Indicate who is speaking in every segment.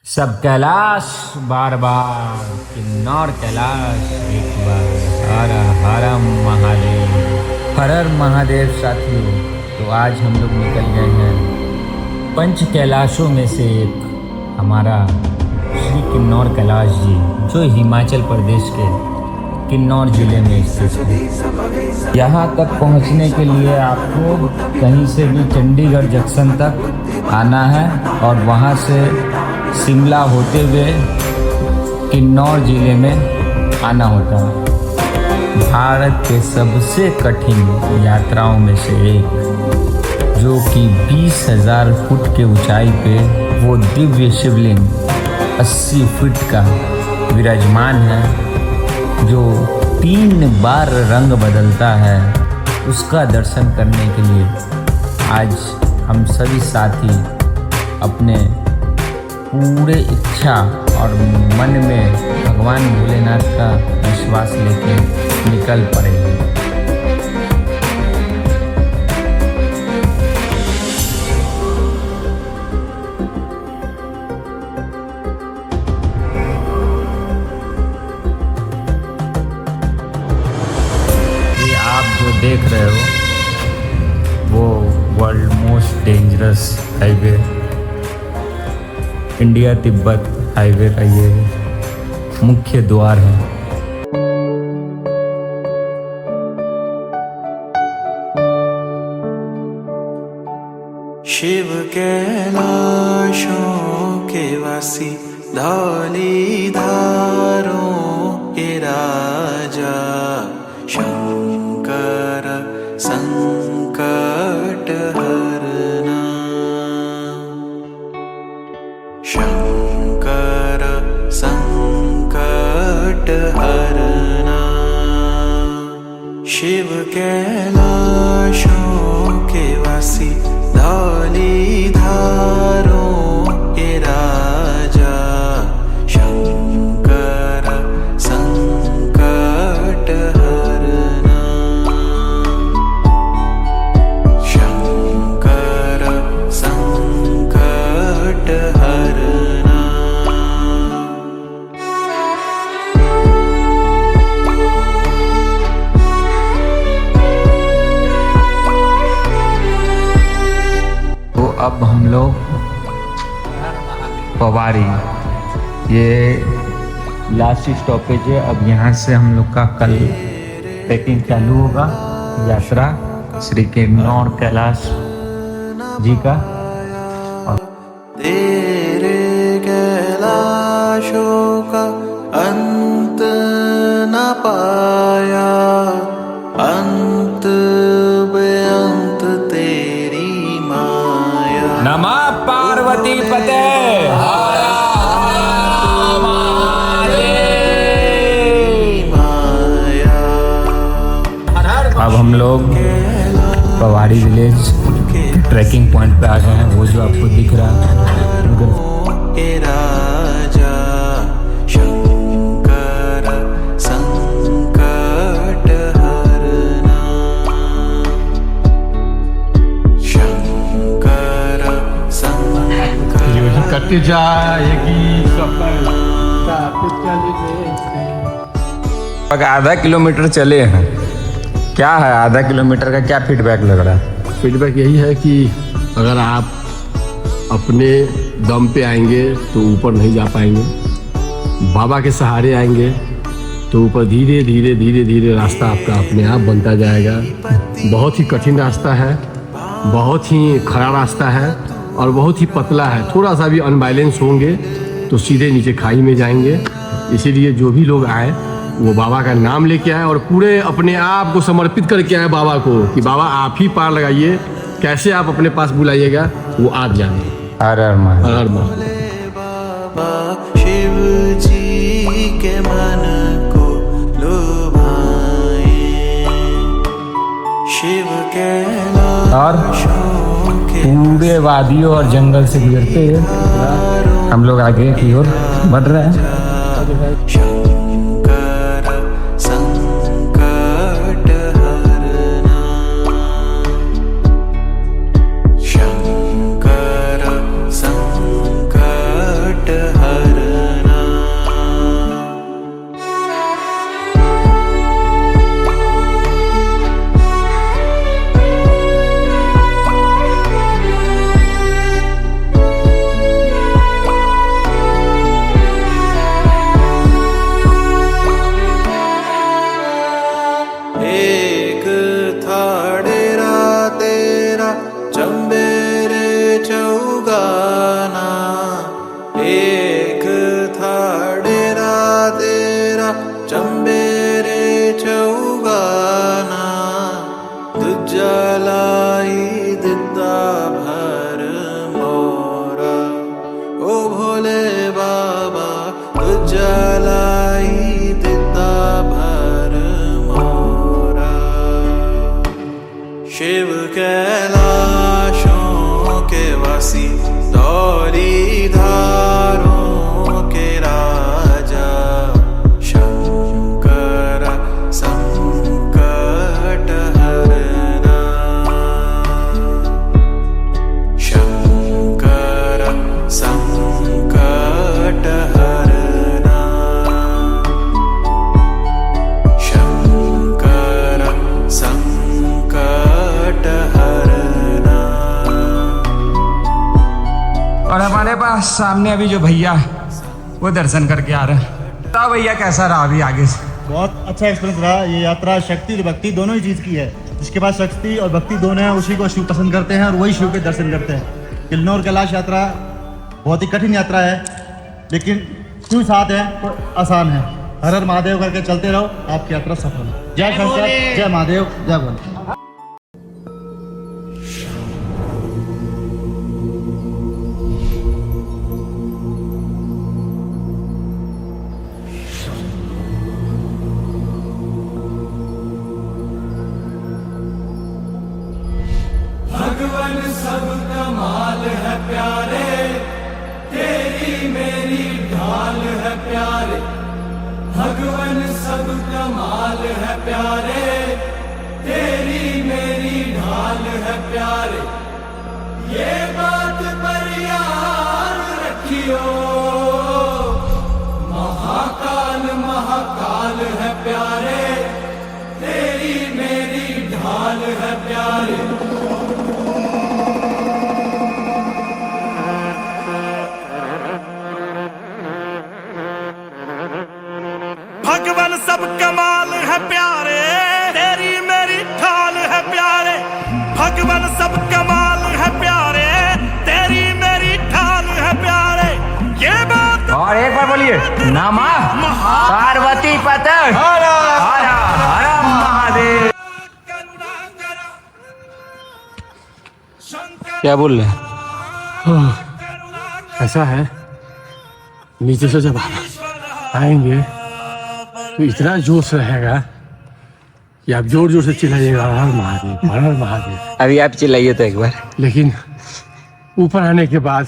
Speaker 1: सब कैलाश बार बार, किन्नौर कैलाश एक बार। हर हर महादेव, हर हर महादेव साथियों। तो आज हम लोग निकल गए हैं पंच कैलाशों में से एक हमारा श्री किन्नौर कैलाश जी, जो हिमाचल प्रदेश के किन्नौर जिले में स्थित है। यहाँ तक पहुँचने के लिए आपको कहीं से भी चंडीगढ़ जंक्शन तक आना है और वहाँ से शिमला होते हुए किन्नौर जिले में आना होता है। भारत के सबसे कठिन यात्राओं में से एक, जो कि 20,000 फुट के ऊंचाई पे वो दिव्य शिवलिंग 80 फीट का विराजमान है, जो 3 बार रंग बदलता है। उसका दर्शन करने के लिए आज हम सभी साथी अपने पूरे इच्छा और मन में भगवान भोलेनाथ का विश्वास लेके निकल पड़े हैं। ये आप जो देख रहे हो वो world most dangerous highway, India Tibet highway का ये मुख्य द्वार है।
Speaker 2: शिव कैलाशों के वासी, धौली धारों के राजा, शंकर संकट हरना, शंकर संकट हरना। शिव कैलाशों के वासी, धौली धारों के राजा, शंकर संकट हरना, शंकर संकट हरना।
Speaker 1: तो अब हम लोग पवारी, ये लास्ट स्टॉपेज है। अब यहाँ से हम लोग का कल ट्रैकिंग चालू होगा, यात्रा श्री किन्नौर कैलाश जी का।
Speaker 2: तेरे कैलाशों का अंत न पाया, अंत बेअंत तेरी माया।
Speaker 1: नमः पार्वती पते। अब हम लोग पवारी विलेज ट्रैकिंग पॉइंट पे आ गए हैं, वो जो आपको दिख रहा है।
Speaker 2: राजा शंकर संकट हरना, शंकर संकट।
Speaker 3: यही कट जाएगी
Speaker 1: आधा किलोमीटर चले हैं। क्या है आधा किलोमीटर का क्या फीडबैक लग रहा है?
Speaker 3: फीडबैक यही है कि अगर आप अपने दम पे आएंगे तो ऊपर नहीं जा पाएंगे, बाबा के सहारे आएंगे तो ऊपर धीरे धीरे धीरे धीरे रास्ता आपका अपने आप बनता जाएगा। बहुत ही कठिन रास्ता है, बहुत ही खड़ा रास्ता है और बहुत ही पतला है। थोड़ा सा भी अनबैलेंस होंगे तो सीधे नीचे खाई में जाएंगे। इसीलिए जो भी लोग आए वो बाबा का नाम लेके आए और पूरे अपने आप को समर्पित करके आए बाबा को कि बाबा आप ही पार लगाइए। कैसे आप अपने पास बुलाइएगा वो आप जाने।
Speaker 1: हर हर महादेव।
Speaker 3: हर हर महादेव।
Speaker 2: बाबा शिव जी के मन को लुभाए, शिव कैलाशों के
Speaker 1: पूरे वादियों और जंगल से गुजरते हुए हम लोग आगे की ओर बढ़ रहे हैं।
Speaker 2: शंकर संकट हरना, शंकर संकट एक था डेरा तेरा चंबेरे चौगाना दूजा लाई दिता भर मोरा ओ भोले बाबा दूजा लाई दिता भर मोरा शिव कैलाशों के वासी दौरी धारों के राजा शंकर संकट हरना शंकर संकट हरना शंकर संकट हरना।
Speaker 1: और हमारे पास सामने अभी जो भैया वो दर्शन करके आ रहे हैं। तो भैया कैसा रहा अभी आगे से?
Speaker 4: बहुत अच्छा एक्सपीरियंस रहा। ये यात्रा शक्ति और भक्ति दोनों ही चीज़ की है। जिसके पास शक्ति और भक्ति दोनों है उसी को शिव पसंद करते हैं और वही शिव के दर्शन करते हैं। किन्नौर कैलाश यात्रा बहुत ही कठिन यात्रा है, लेकिन शिव साथ है तो आसान है। हर हर महादेव करके चलते रहो, आपकी यात्रा सफल हो। जय शंकर, जय महादेव, जय भोले।
Speaker 5: भगवान सब कमाल है प्यारे, तेरी मेरी ढाल है प्यारे। भगवान सब कमाल है प्यारे, तेरी मेरी ढाल है प्यारे। ये बात पर याद रखियो, महाकाल महाकाल है प्यारे, तेरी मेरी ढाल है प्यारे।
Speaker 6: भगवान सब कमाल है प्यारे, तेरी मेरी ढाल है प्यारे। भगवान सब कमाल है प्यारे, तेरी मेरी ढाल है प्यारे। ये बात
Speaker 1: और एक बार बोलिए, नमः पार्वती पते हर हर महादेव। क्या बोल रहे हैं?
Speaker 3: ऐसा है, नीचे से जब आएंगे तो इतना जोश रहेगा कि आप जोर जोर से चिल्लाइएगा हर हर महादेव, हर हर महादेव।
Speaker 1: अभी आप चिल्लाइए तो एक बार।
Speaker 3: लेकिन ऊपर आने के बाद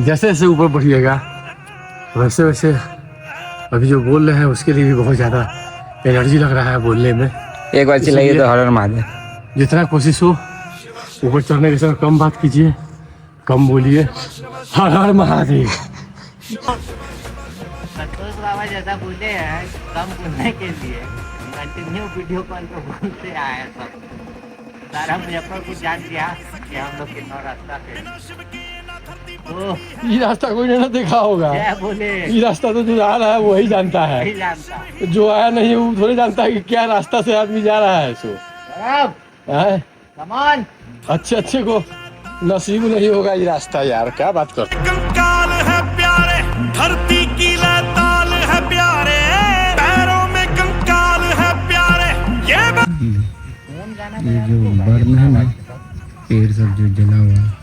Speaker 3: जैसे जैसे ऊपर बढ़िएगा वैसे वैसे अभी जो बोल रहे हैं उसके लिए भी बहुत ज़्यादा एनर्जी लग रहा है बोलने में।
Speaker 1: एक बार चिल्लाइए तो हर हर महादेव।
Speaker 3: जितना कोशिश हो ऊपर चढ़ने के समय कम बात कीजिए, कम बोलिए, हर हर महादेव।
Speaker 7: संतोष बाबा जैसा बोले हैं कम बोलने के लिए कंटिन्यू वीडियो कॉल पे बोलते आए सब। सारा मुजफ्फरपुर जान गया कि हम लोग किन्नौर रास्ता पे। तो
Speaker 3: ये रास्ता कोई नहीं देखा होगा,
Speaker 7: क्या बोले
Speaker 3: ये रास्ता तो जो आ रहा है वही जानता है,
Speaker 7: नहीं जानता।
Speaker 3: जो आया नहीं वो थोड़ी जानता है कि क्या रास्ता से आदमी जा रहा है। सो है
Speaker 7: कमान
Speaker 3: अच्छे अच्छे को नसीब नहीं होगा ये रास्ता। यार क्या बात करते हैं।
Speaker 6: कंकाल है प्यारे, धरती की लताल है प्यारे, पैरों में कंकाल है प्यारे। ये
Speaker 1: जो बर्न है ना, पेड़ सब जो जला हुआ है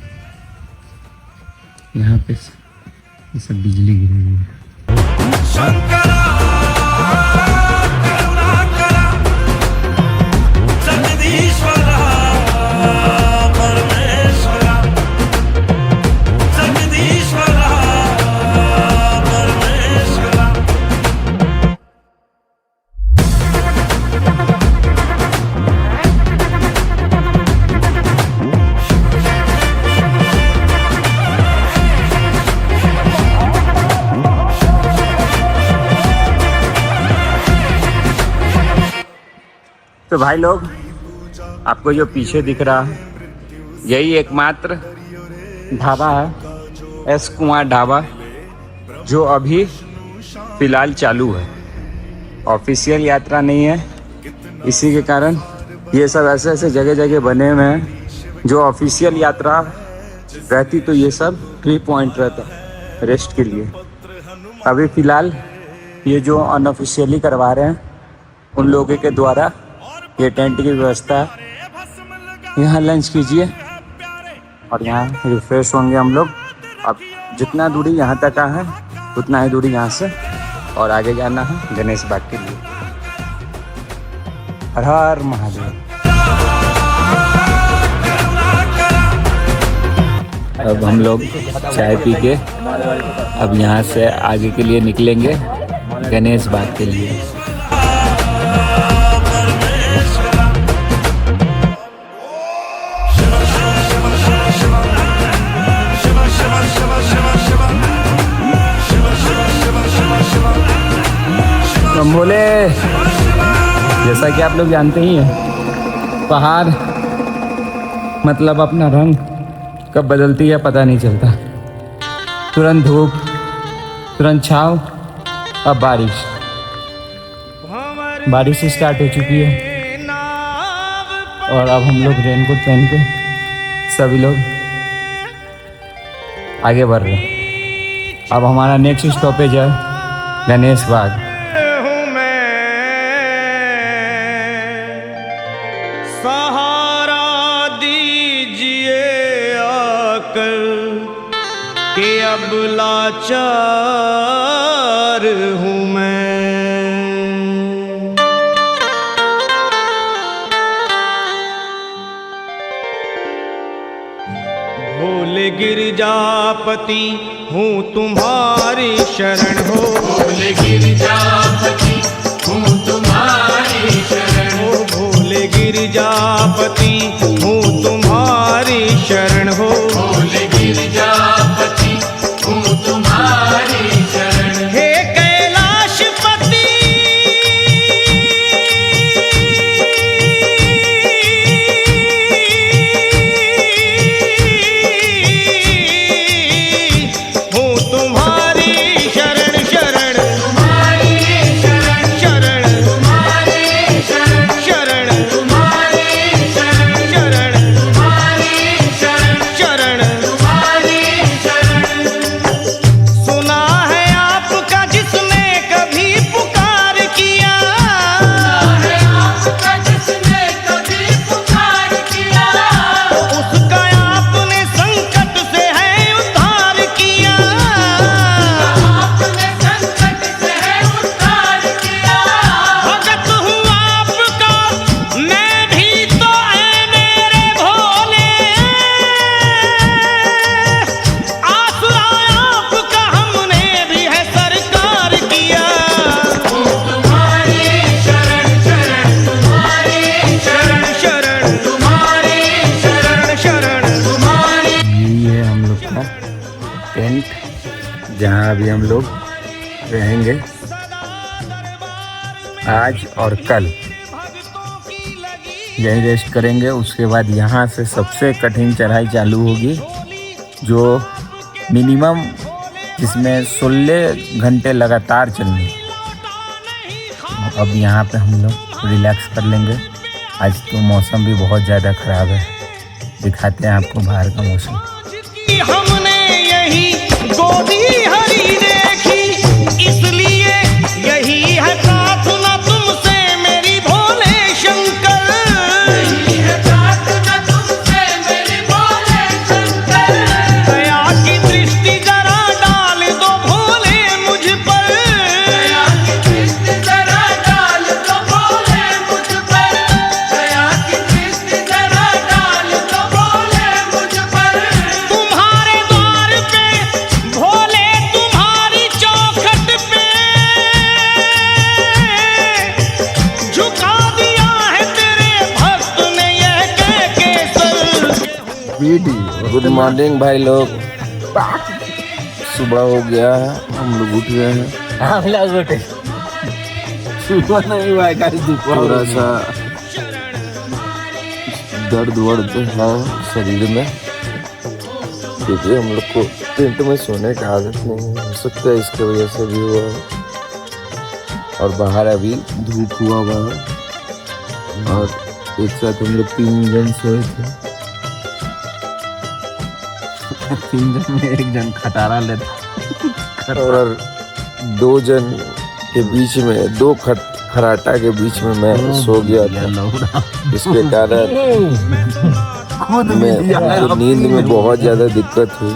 Speaker 1: यहाँ पे ये सब बिजली गिरी है।
Speaker 6: शंकरा करुणाकरा जगदीश्वरा परमेश्वरा जगदीश्वरा परमेश्वरा।
Speaker 1: तो भाई लोग, आपको जो पीछे दिख रहा है यही एकमात्र ढाबा है, एस कुमार ढाबा, जो अभी फिलहाल चालू है। ऑफिशियल यात्रा नहीं है, इसी के कारण ये सब ऐसे ऐसे जगह जगह बने हुए हैं। जो ऑफिशियल यात्रा रहती तो ये सब ट्री पॉइंट रहता, रेस्ट के लिए। अभी फ़िलहाल ये जो अनऑफिशियली करवा रहे हैं उन लोगों के द्वारा ये टेंट की व्यवस्था है। यहाँ लंच कीजिए और यहाँ रिफ्रेश होंगे हम लोग। अब जितना दूरी यहाँ तक का है उतना ही दूरी यहाँ से और आगे जाना है गणेश बाग के लिए। हर हर महादेव। अब हम लोग चाय पी के अब यहाँ से आगे के लिए निकलेंगे गणेश बाग के लिए। हम बोले जैसा कि आप लोग जानते ही हैं पहाड़ मतलब अपना रंग कब बदलती है पता नहीं चलता। तुरंत धूप, तुरंत छाँव, अब बारिश स्टार्ट हो चुकी है और अब हम लोग रेनकोट पहन के सभी लोग आगे बढ़ रहे हैं। अब हमारा नेक्स्ट स्टॉपेज है गणेश बाग।
Speaker 6: सहारा दीजिए आकर कि अब लाचार हूँ मैं। भोले गिरजापति हूँ तुम्हारी शरण हो। भोले गिरजापति हूँ तुम्हारी शरण हो। भोले गिरजापति हूँ तुम्हारी शरण हो। भोले गिरजापति हूँ तुम्हारी शरण। हे कैलाशपति हूँ तुम्हारी शरण शरण। तुम्हारी शरण शरण। तुम्हारी शरण शरण। तुम्हारी शरण शरण। तुम्हारी शरण शरण। तुम्हारी शरण। सुना है आपका जिसने कभी पुकार किया। सुना है आपका जिसने कभी पुकार किया। उसका आपने संकट से है उद्धार किया। आपने संकट से है उद्धार किया। भगत हूँ आपका मैं भी तो ऐ मेरे भोले। आसरा आपका हमने भी है सरकार किया। तुम्हारी शरण शरण। तुम्हारी शरण शरण। तुम्हारी शरण शरण। तुम्हारी।
Speaker 1: यही है हम लोग का टेंट जहाँ अभी हम लोग रहेंगे आज और कल। यहीं रेस्ट करेंगे। उसके बाद यहाँ से सबसे कठिन चढ़ाई चालू होगी जो मिनिमम जिसमें 16 घंटे लगातार चलनी। अब यहाँ पे हम लोग रिलैक्स कर लेंगे। आज तो मौसम भी बहुत ज़्यादा ख़राब है। दिखाते हैं आपको बाहर का मौसम।
Speaker 6: हमने यही गोदी हरी देखी इसलिए यही है प्रार्थना तुमसे मेरी भोले शंकर। यही है प्रार्थना तुमसे मेरी भोले शंकर। दया की दृष्टि जरा डाल दो भोले मुझ पर। दया की दृष्टि जरा डाल दो भोले मुझ पर। दया की दृष्टि जरा डाल दो भोले मुझ पर। तुम्हारे द्वार पे भोले तुम्हारी चौखट पे झुका दिया है तेरे भक्त ने यह कह के सर।
Speaker 3: गुड मॉर्निंग भाई लोग। सुबह हो गया है, हम लोग उठ गए हैं।
Speaker 1: हम लोग उठे सुबह नहीं हुआ है
Speaker 3: थोड़ा सा दर्द वर्द है शरीर में क्योंकि हम लोग को टेंट में सोने की आदत नहीं है। हो सकता है इसकी वजह से भी हुआ है। और बाहर अभी धूप हुआ है और एक साथ हम लोग 3 जन सोए थे।
Speaker 1: 3 जन में 1 जन खटारा लेता।
Speaker 8: और दो जन के बीच में, दो खराटा के बीच में मैं सो गया था, इसके कारण मैं नींद में बहुत ज़्यादा दिक्कत हुई,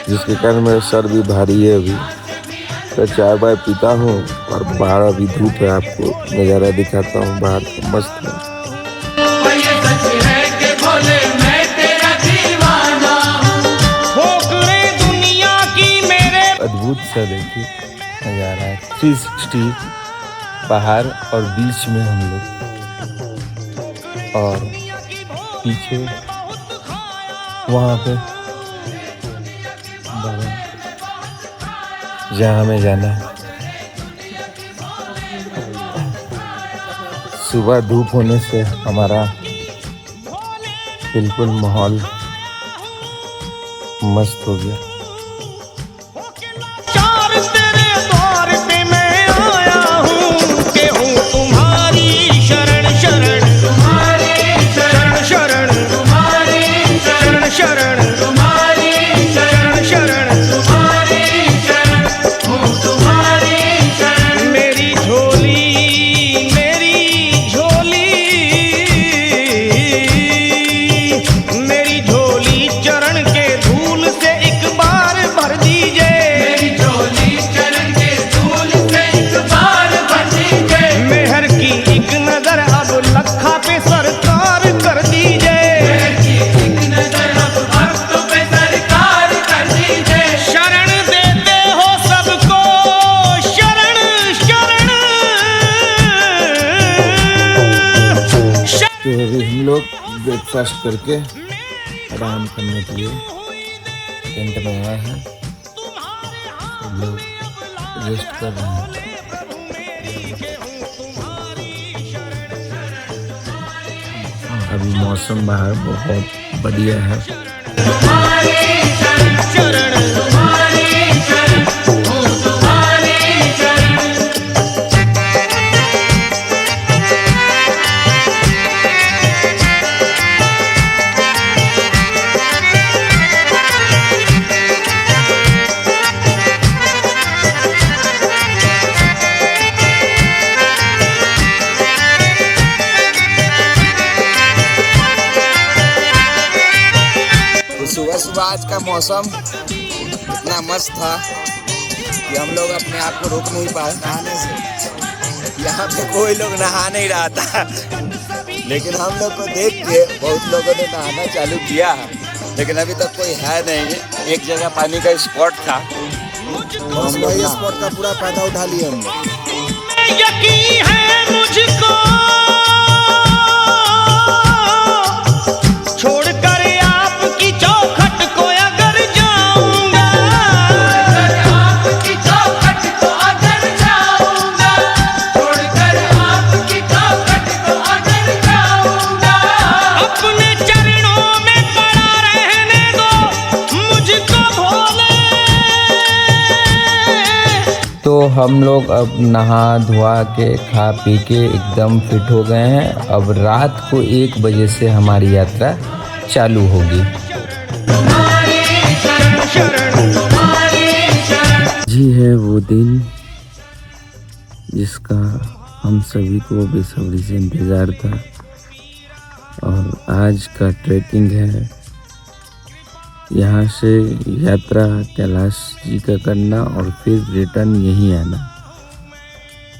Speaker 8: जिसके कारण मेरा सर भी भारी है। अभी तो चाय बाय पीता हूँ और बाहर अभी धूप है, आपको नज़ारा दिखाता हूँ बाहर का, मस्त है। अद्भुत सा देखिए नज़ारा है, 360 बाहर और बीच में हम लोग, और पीछे वहाँ पे जहाँ हमें जाना है। सुबह धूप होने से हमारा बिल्कुल माहौल मस्त हो गया। हम लोग ब्रेकफास्ट करके आराम करने के लिए टेंट में आए हैं, सब लोग रेस्ट कर रहे हैं। अभी मौसम बाहर बहुत बढ़िया है।
Speaker 9: सुबह सुबह आज का मौसम इतना मस्त था कि हम लोग अपने आप को रोक नहीं पाए नहाने से। यहाँ पे कोई लोग नहा नहीं रहा था, लेकिन हम लोग को देख के बहुत लोगों ने नहाना चालू किया, लेकिन अभी तक कोई है नहीं। एक जगह पानी का स्पॉट था, हम लोग इस स्पॉट का पूरा फायदा उठा लिए हम लोग।
Speaker 6: यकीन है मुझको छोड़कर आपकी चौखट को अगर जाऊंगा, आपकी चौखट को अगर जाऊंगा, छोड़कर आपकी चौखट को अगर जाऊंगा, अपने चरणों में पड़ा रहने दो मुझको भोले।
Speaker 1: तो हम लोग अब नहा धोआ के खा पी के एकदम फिट हो गए हैं। अब रात को 1 बजे से हमारी यात्रा चालू होगी। जी है वो दिन जिसका हम सभी को बेसब्री से इंतज़ार था, और आज का ट्रैकिंग है यहाँ से यात्रा कैलाश जी का करना और फिर रिटर्न यहीं आना।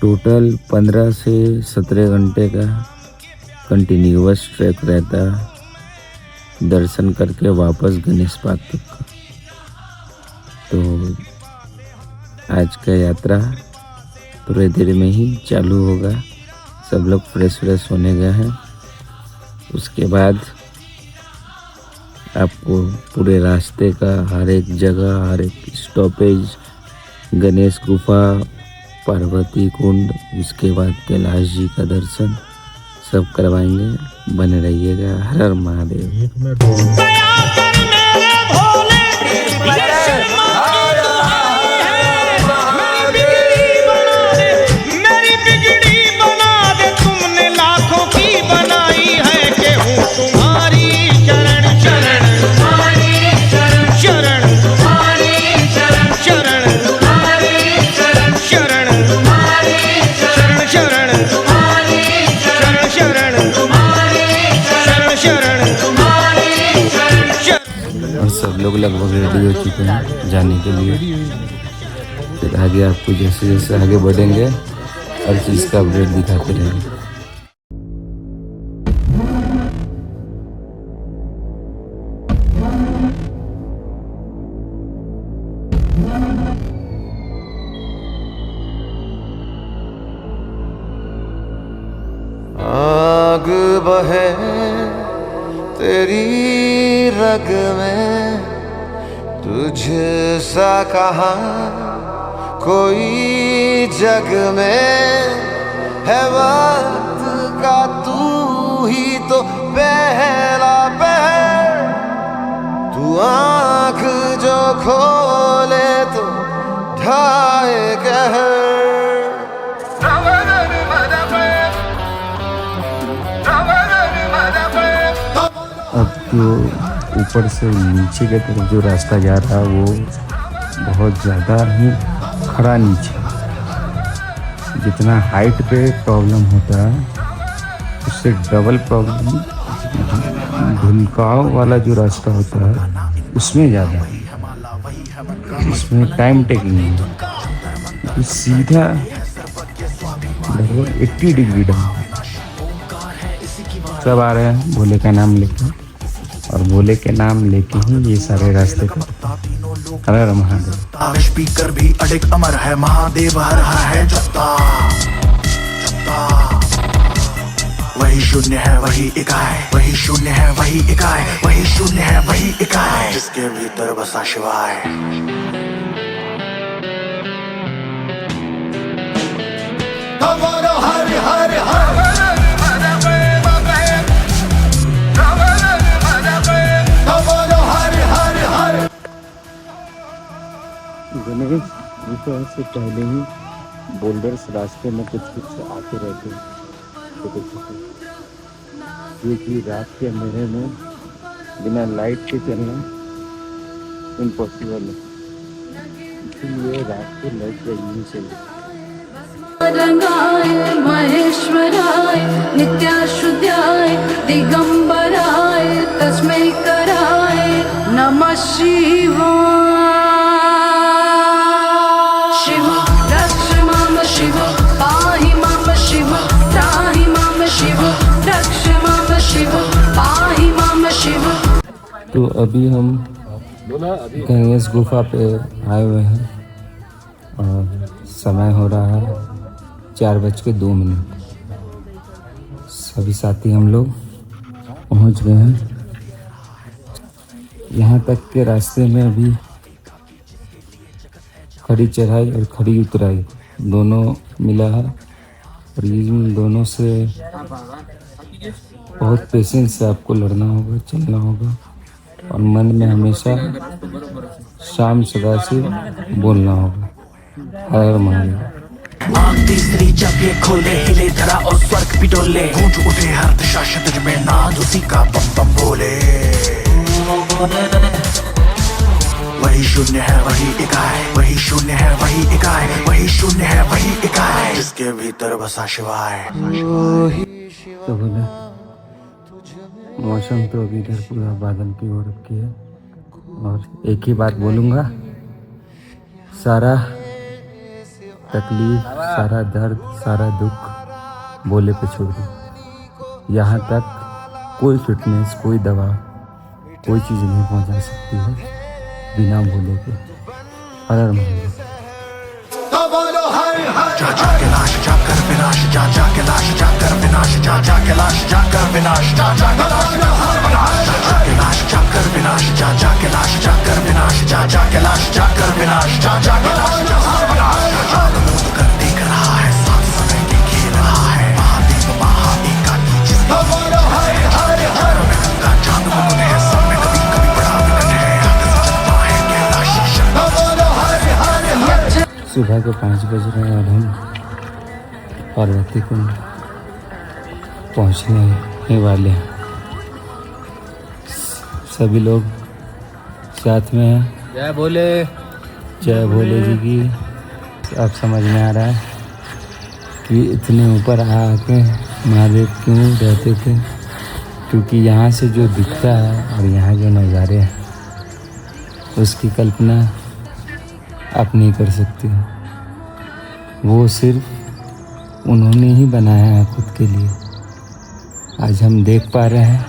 Speaker 1: टोटल 15 से 17 घंटे का कंटिन्यूअस ट्रैक रहता, दर्शन करके वापस गणेश पार्क तक का। तो आज का यात्रा थोड़ी देर में ही चालू होगा। सब लोग फ्रेश होने गए हैं। उसके बाद आपको पूरे रास्ते का हर एक जगह, हर एक स्टॉपेज, गणेश गुफा, पार्वती कुंड, उसके बाद कैलाश जी का दर्शन सब करवाएंगे। बने रहिएगा। हर हर महादेव।
Speaker 6: शरण
Speaker 1: लगभग रेडी हो चुके हैं जाने के लिए। फिर आगे आपको जैसे जैसे आगे बढ़ेंगे हर चीज़ का अपडेट दिखाते रहेंगे।
Speaker 2: आग बहे तेरी रग में, तुझसा कहाँ कोई जग में है, वक्त का तू ही तो पहला पहर, तू आँख जो खोले तो ढाए कहर।
Speaker 1: अब जो ऊपर से नीचे की तरफ जो रास्ता जा रहा है वो बहुत ज़्यादा ही खड़ा नीचे, जितना हाइट पे प्रॉब्लम होता है उससे डबल प्रॉब्लम ढुलकाव वाला जो रास्ता होता है उसमें ज़्यादा है। इसमें टाइम टेकिंग है, तो सीधा लगभग 80 डिग्री डाउन। सब आ रहे हैं भोले का नाम लेके, और भोले के नाम लेके ही ये सारे रास्ते पे हर हर महादेव।
Speaker 6: स्पीकर भी अडिग अमर है, महादेव हर हर है जत्ता वही शून्य है वही इकाई, वही शून्य है वही इकाई, वही शून्य है वही इकाई, जिसके भीतर बसा शिवाय। हर हर हर
Speaker 1: गणेश विषय से पहले ही बोल्डर्स रास्ते में कुछ आते रहते हैं छोटे छोटे, ये कि रात के अंधेरे में बिना लाइट के चलना इम्पॉसिबल है, इसलिए रात को लाइट जगनी चाहिए।
Speaker 10: रंगाय महेश्वराय नित्याशुद्धाय दिगंबराय तस्मै कराय नमः शिवाय। शिव रक्ष माम शिव पाहि माम शिव त्राहि माम शिव रक्ष माम शिव पाहि माम शिव।
Speaker 1: तो अभी हम गणेश गुफा पे आए हुए हैं और समय हो रहा है 4:02। सभी साथी हम लोग पहुंच गए हैं। यहाँ तक के रास्ते में अभी खड़ी चढ़ाई और खड़ी उतराई दोनों मिला है, और इन दोनों से बहुत पेशेंस से आपको लड़ना होगा, चलना होगा, और मन में हमेशा शाम सदा से बोलना होगा हर महादेव।
Speaker 6: आँख तीसरी जब ये खोले, हिले धरा और स्वर्ग भी डोले, गूंज उठे हर दिशा शतज में नाद उसी का बम बम बोले। वही शून्य है वही इकाई, वही शून्य है वही इकाई, वही शून्य है वही इकाई, जिसके भीतर बसा शिवाय।
Speaker 1: तो बोले मौसम तो अभी इधर पूरा बादल की ओर रखी है, और एक ही बात बोलूँगा, सारा तकलीफ, सारा दर्द, सारा दुख बोले पे छोड़ दो। यहाँ तक कोई फिटनेस, कोई दवा, कोई चीज़ नहीं पहुँचा सकती है बिना बोले के। हर हर महादेव।
Speaker 6: जा जा के लाश जा कर विनाश, जा जा के लाश जा कर विनाश, जा जा के लाश जा कर विनाश, जा जा के लाश जा के लाश जा कर विनाश, जा जा के लाश जा कर विनाश, जा जा के लाश जा कर विनाश, जा जा के लाश जा कर विनाश। कर देख रहा है साथ समय के खेल रहा है, महादेव महाएकाकी जिसका गंगा चांद मुकुट है, सब में कभी कभी बड़ा विकट है, आकाश चलता है कैलाश शीशा।
Speaker 1: सुबह के 5 बज रहे हैं और हम पार्वती कुंड पहुँचने ही वाले हैं। सभी लोग साथ में हैं।
Speaker 3: जय भोले,
Speaker 1: जय भोले जी की। अब समझ में आ रहा है कि इतने ऊपर आके महादेव क्यों रहते थे, क्योंकि यहाँ से जो दिखता है और यहाँ जो नज़ारे हैं उसकी कल्पना आप नहीं कर सकते हो। वो सिर्फ उन्होंने ही बनाया है खुद के लिए। आज हम देख पा रहे हैं,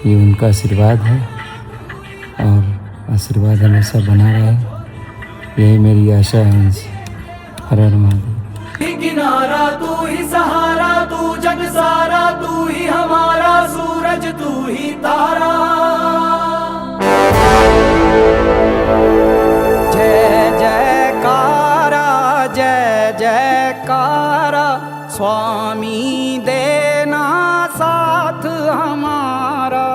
Speaker 1: ये उनका आशीर्वाद है और आशीर्वाद हमेशा बना रहे। यही मेरी आशा है उनसे। हर हर महादेव।
Speaker 5: ही किनारा तू ही सहारा, तू जग सारा, तू ही हमारा सूरज, तू ही तारा।
Speaker 11: जय जयकारा, जय जयकारा, स्वामी देना साथ हमारा।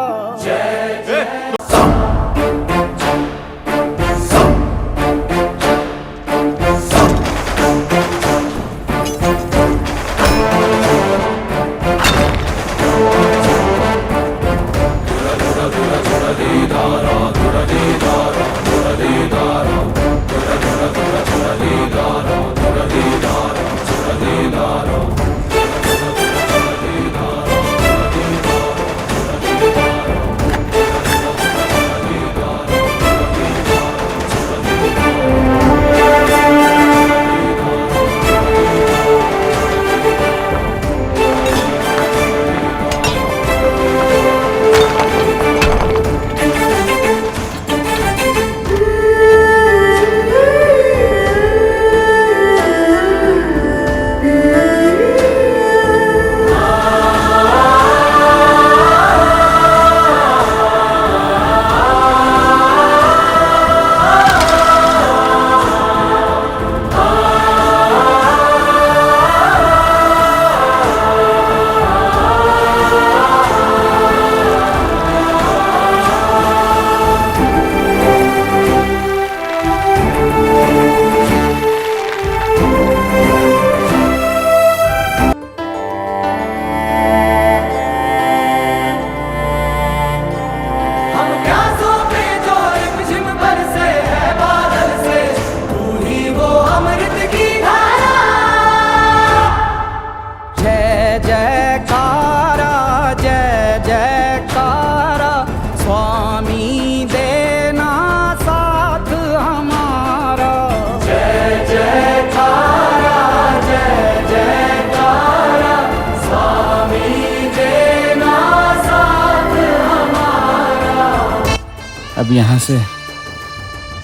Speaker 1: अब यहाँ से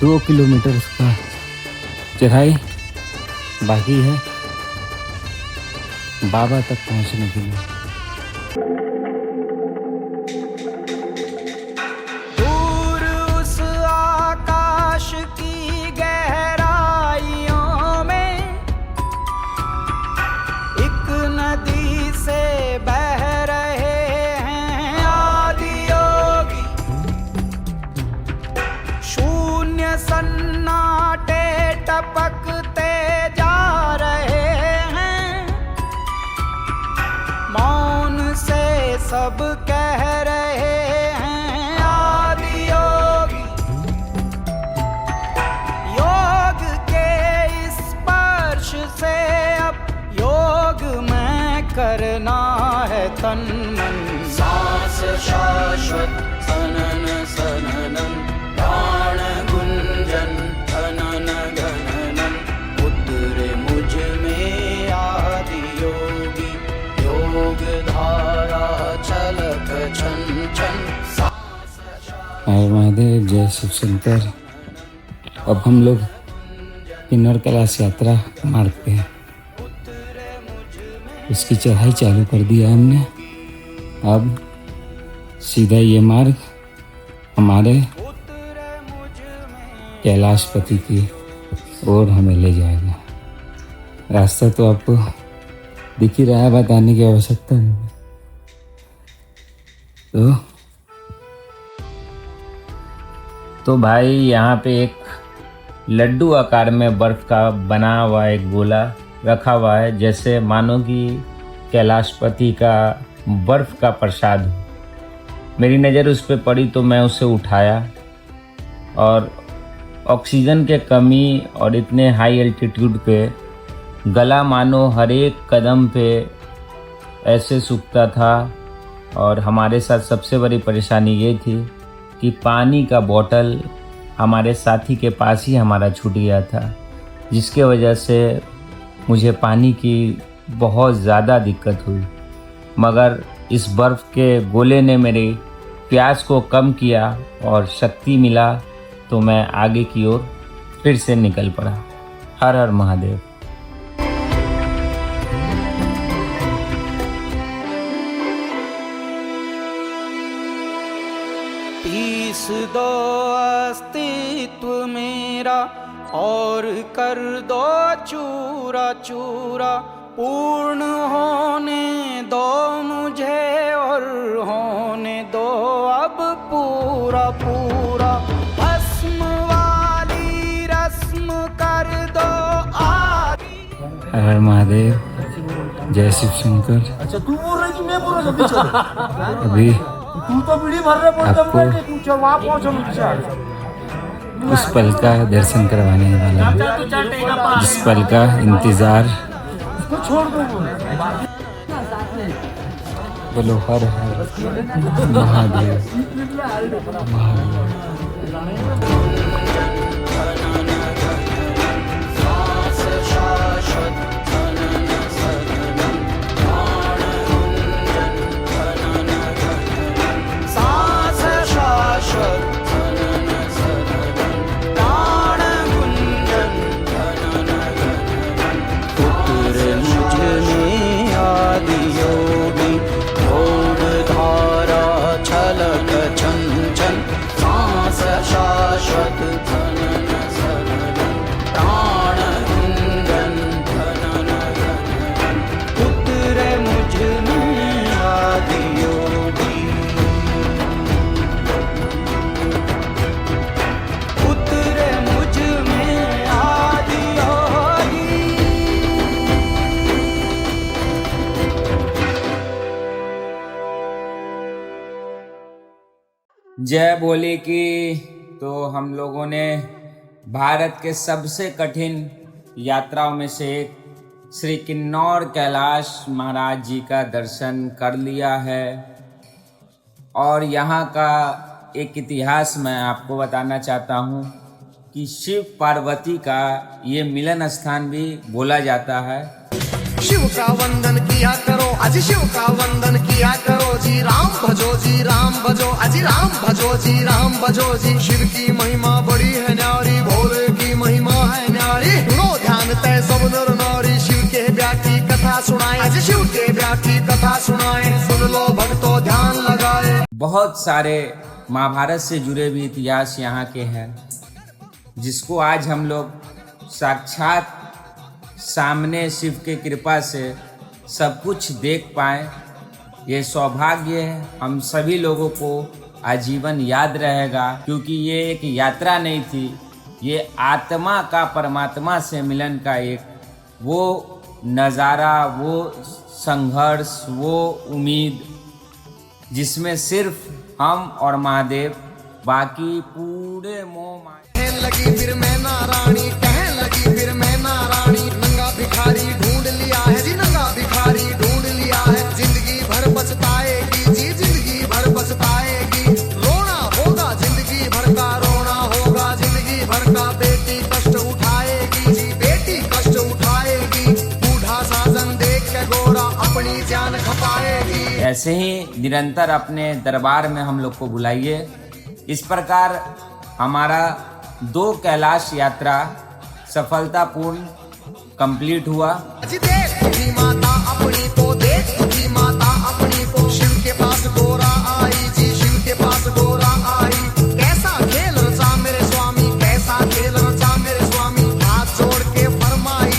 Speaker 1: 2 किलोमीटर का चढ़ाई बाकी है बाबा तक पहुँचने के लिए।
Speaker 11: दूर उस आकाश की गहराइयों में एक नदी से बह रहे हैं आदि योगी। शून्य सन्नाटे टपकते जा रहे हैं, मौन से सब कह रहे हैं आदि योगी। योग के स्पर्श से अब योग में करना है तन मन। सांस शाश्वत सनन सननम, प्राण गुंजन धनन गणनम। उतरे मुझ में आदि योगी, योग धारा चलक छन छन।
Speaker 1: हर महादेव, जय शिव शंकर। अब हम लोग किन्नर कैलाश यात्रा मारते हैं। उसकी चढ़ाई चालू कर दिया हमने। अब सीधा ये मार्ग हमारे कैलाशपति की ओर हमें ले जाएगा। रास्ता तो आपको दिख ही रहा है, बताने की आवश्यकता नहीं। तो भाई यहाँ पे एक लड्डू आकार में बर्फ का बना हुआ एक गोला रखा हुआ है, जैसे मानो कि कैलाशपति का बर्फ का प्रसाद हो। मेरी नज़र उस पर पड़ी तो मैं उसे उठाया, और ऑक्सीजन के कमी और इतने हाई एल्टीट्यूड पे गला मानो हर एक कदम पे ऐसे सूखता था। और हमारे साथ सबसे बड़ी परेशानी ये थी कि पानी का बोतल हमारे साथी के पास ही हमारा छूट गया था, जिसके वजह से मुझे पानी की बहुत ज़्यादा दिक्कत हुई। मगर इस बर्फ़ के गोले ने मेरी प्यास को कम किया और शक्ति मिला, तो मैं आगे की ओर फिर से निकल पड़ा। हर हर महादेव।
Speaker 11: पीस दो अस्तित्व मेरा और कर दो चूरा चूरा, पूर्ण होने दो मुझे और होने दो अब पूरा पूरा। भस्म वाली रस्म कर दो
Speaker 1: हर हर महादेव, जय शिव शंकर।
Speaker 4: अच्छा तू बोल रही कि मैं बोल रहा हूँ?
Speaker 1: अभी
Speaker 4: तू तो बीड़ी भर रहे
Speaker 1: आपको
Speaker 4: तू वहाँ पहुँचो।
Speaker 1: उस पल का दर्शन करवाने वाला हूँ, जिस पल का इंतज़ार।
Speaker 4: छोड़ दो।
Speaker 1: बोलो हर हर महादेव। जय भोले की। तो हम लोगों ने भारत के सबसे कठिन यात्राओं में से एक श्री किन्नौर कैलाश महाराज जी का दर्शन कर लिया है। और यहाँ का एक इतिहास मैं आपको बताना चाहता हूँ कि शिव पार्वती का ये मिलन स्थान भी बोला जाता है।
Speaker 2: शिव का वंदन किया करो, अजी शिव का वंदन किया करो जी। राम भजो जी, राम भजो, अजी राम भजो जी, राम भजो जी। शिव की महिमा बड़ी है न्यारी, भोले की महिमा है न्यारी। सुनो ध्यान तय सब नर नारी, शिव के ब्याह की कथा सुनाए, अजी शिव के ब्याह की कथा सुनाए। सुन लो भक्तों ध्यान लगाए।
Speaker 1: बहुत सारे महाभारत से जुड़े भी इतिहास यहाँ के हैं, जिसको आज हम लोग साक्षात सामने शिव के कृपा से सब कुछ देख पाए। ये सौभाग्य हम सभी लोगों को आजीवन याद रहेगा, क्योंकि ये एक यात्रा नहीं थी, ये आत्मा का परमात्मा से मिलन का एक वो नज़ारा, वो संघर्ष, वो उम्मीद, जिसमें सिर्फ हम और महादेव, बाकी पूरे मोह माया।
Speaker 2: कहने लगी फिर मैं नारायणी, कहने लगी फिर मैं नारायणी। नंगा भिखारी ढूंढ लिया है जी, नंगा भिखारी ढूंढ लिया है। जिंदगी भर पछताएगी जी, जिंदगी भर पछताएगी। रोना होगा जिंदगी भर का, रोना होगा जिंदगी भर का। बेटी कष्ट उठाएगी जी, बेटी कष्ट उठाएगी। बूढ़ा साजन देख के गोरा अपनी जान खपाएगी।
Speaker 1: ऐसे ही निरंतर अपने दरबार में हम लोग को बुलाइए। इस प्रकार हमारा 2 कैलाश यात्रा सफलतापूर्ण कंप्लीट हुआ।
Speaker 2: देख माता अपनी को, देख माता अपनी को। शिव के पास गोरा आई जी, शिव के पास गोरा आई। कैसा खेल रचा मेरे स्वामी, कैसा खेल रचा मेरे स्वामी। हाथ जोड़ के फरमाई,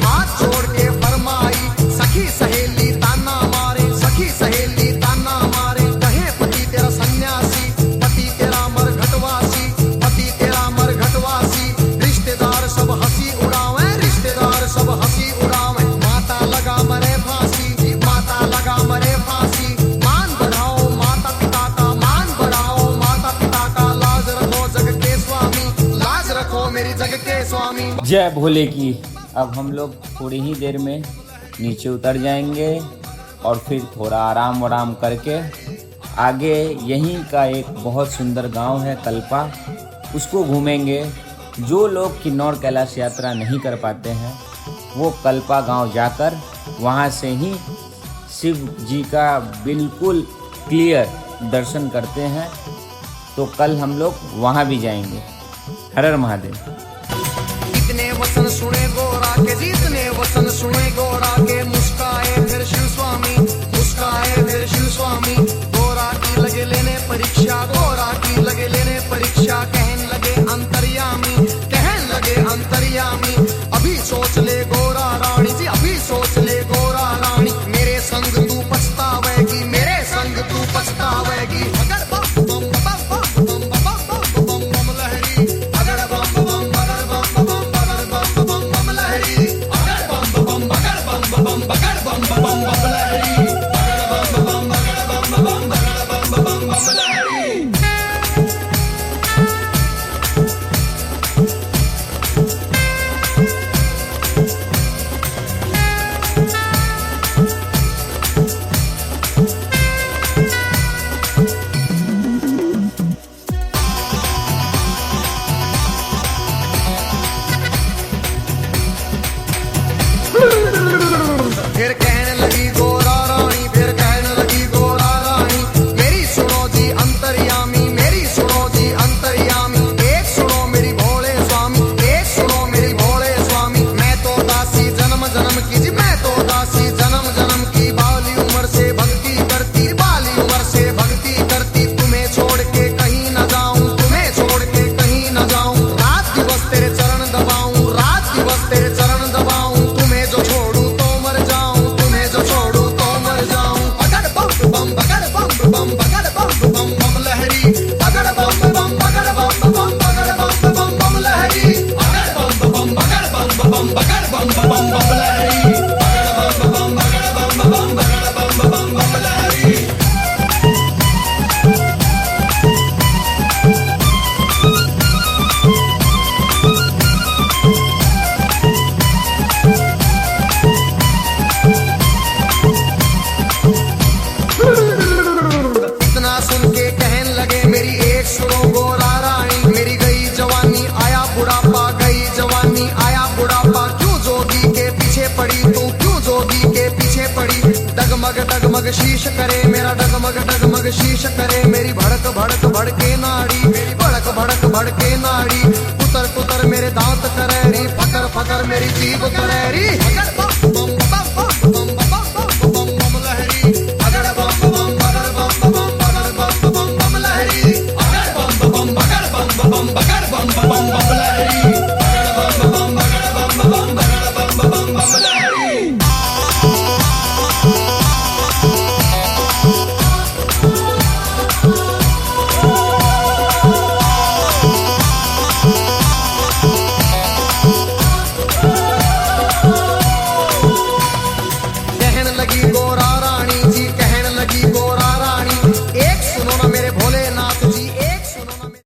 Speaker 2: हाथ जोड़ के फरमाई। सखी सहेली ताना मारे, सखी सहेली ताना मारे। कहे पति तेरा सन्यासी, पति तेरा मरघटवासी, पति तेरा मरघटवासी। रिश्तेदार सब हंसी उड़ावे, रिश्तेदार सब हंसी उड़ावे। माता लगा मरे फांसी, माता लगा मरे फांसी। मान बढ़ाओ माता पिता का, मान बढ़ाओ माता पिता का। लाज रखो जग के स्वामी, लाज रखो मेरी जग के स्वामी।
Speaker 1: जय भोले की। अब हम लोग थोड़ी ही देर में नीचे उतर जाएंगे और फिर थोड़ा आराम वाराम करके आगे यहीं का एक बहुत सुंदर गांव है कल्पा, उसको घूमेंगे। जो लोग किन्नौर कैलाश यात्रा नहीं कर पाते हैं वो कल्पा गांव जाकर वहां से ही शिव जी का बिल्कुल क्लियर दर्शन करते हैं। तो कल हम लोग वहां भी जाएंगे। हर हर महादेव।
Speaker 2: इतने वचन सुने गोरा के जी, इतने वचन सुने गोरा के, मुस्काए फिर शिव स्वामी, मुस्काए फिर शिव स्वामी। गोरा की लगे लेने परीक्षा, गोरा की लगे लेने परीक्षा, कहने लगे अंतर्यामी, कहने लगे अंतर्यामी। अभी सोच ले गोरा रानी जी, अभी सोच ले गोरा रानी, मेरे संग तू पछतावेगी, मेरे संग तू पछतावेगी। अगर बम बम बम बम बम बम बम बम लहरी, अगर बम बम बगर बम बम बगर बम बम बम लहरी, अगर बम बम बगर बम बम बगर बम बम बम लहरी, अगर बम बम बगर बम बम बगर बम बम बम लहरी। फिर कहने लगी गोरा रानी, फिर कहने लगी गोरा रानी, मेरी सुनो जी अंतर्यामी, मेरी सुनो जी अंतर्यामी। एक सुनो मेरी भोले स्वामी, एक सुनो मेरी भोले स्वामी। मैं तो दासी जन्म जन्म की जी, मैं तो दासी जन्म जन्म की, बाली उम्र से भक्ति करती, बाली उम्र से भक्ति करती। तुम्हें छोड़ के कहीं न जाऊं, तुम्हें छोड़ के कहीं न जाऊं, रात दिवस तेरे चरण दबाऊं, रात दिवस तेरे चरण दबाऊं। तुम्हें जो छोड़ू तो मर जाऊं, तुम्हें जो छोड़ू तो मर जाऊं। अगर बम बम बगर बम बम बगर बम बम बम लहरी, अगर बम बम बगर बम बम बगर बम बम बम लहरी, अगर बम बम बगर बम बम बगर बम बम बम लहरी, अगर बम बम बगर बम बम बगर बम बम बम लहरी। इतना सुन के कहने लगे मेरी एक सुनो गोरा रानी, मेरी गई जवानी आया बुढ़ापा, गई जवानी आया बुढ़ापा। क्यों जोगी के पीछे पड़ी तू, क्यों जोगी के पीछे पड़ी। डगमग शीश करे मेरा, डगमग डगमग शीश करे मेरी। भड़क भड़क भड़के नाड़ी, मेरी भड़क भड़क भड़के नाड़ी। कुतर कुतर मेरे दांत करेरी, फकर फकर मेरी जीभ करेरी।